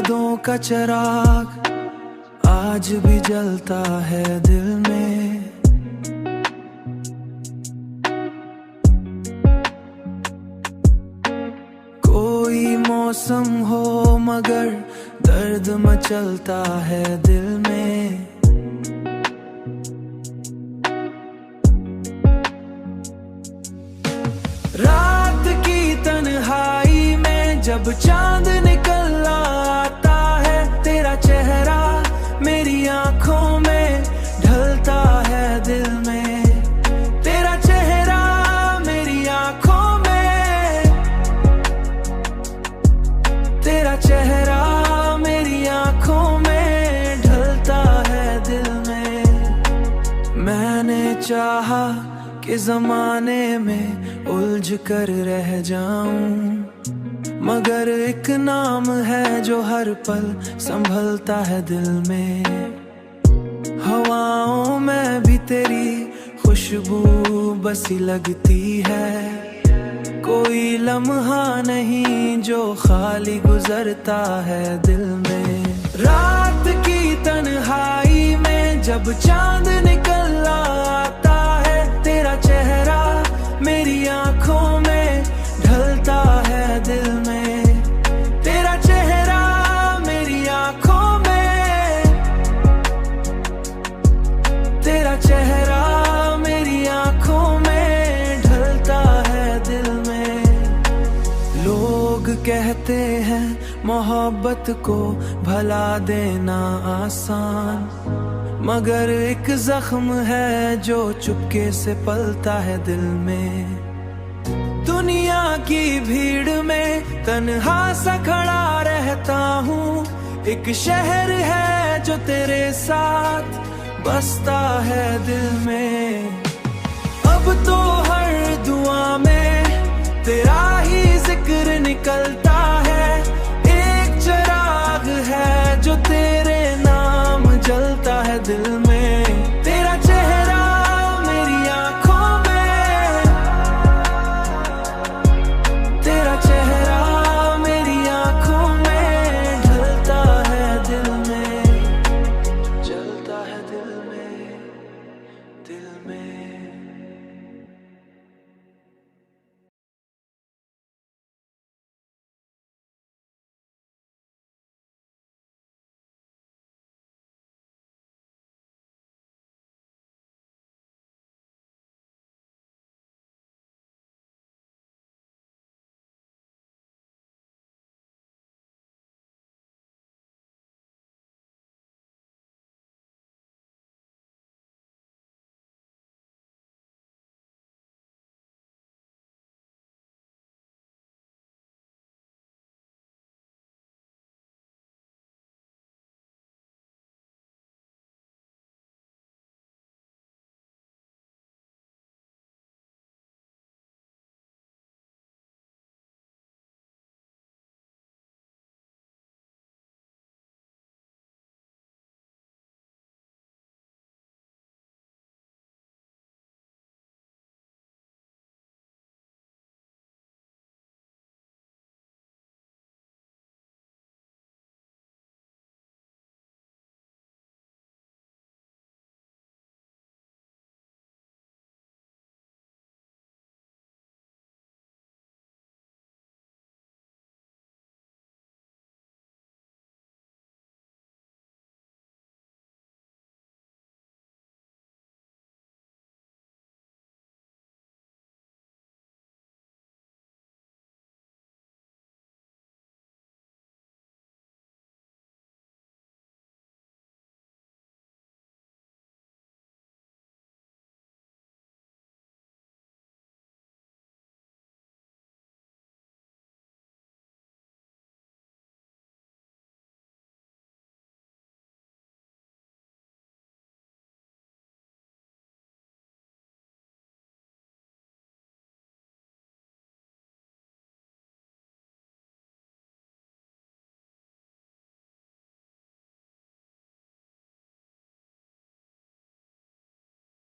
यादों का चिराग आज भी जलता है दिल में। कोई मौसम हो मगर दर्द मचलता है दिल में। रात की तन्हाई में जब चांद निकल आता है, तेरा चेहरा मेरी आंखों में ढलता है दिल में। तेरा चेहरा मेरी आंखों में, तेरा चेहरा मेरी आंखों में ढलता है दिल में। मैंने चाहा कि जमाने में उलझ कर रह जाऊं, मगर एक नाम है जो हर पल संभलता है दिल में। हवाओं में भी तेरी खुशबू बसी लगती है। कोई लम्हा नहीं जो खाली गुजरता है दिल में। रात की तन्हाई में जब चांद निकल आता है, तेरा चेहरा मेरी आंखों में ढलता है दिल में। तेरा चेहरा मेरी आंखों में, तेरा चेहरा मेरी आंखों में ढलता है दिल में। लोग कहते हैं मोहब्बत को भला देना आसान, मगर एक जख्म है जो चुपके से पलता है दिल में। दुनिया की भीड़ में तन्हा सा खड़ा रहता हूँ, एक शहर है जो तेरे साथ बसता है दिल में। अब तो हर दुआ में तेरा ही जिक्र निकलता है। एक चिराग है जो तेरे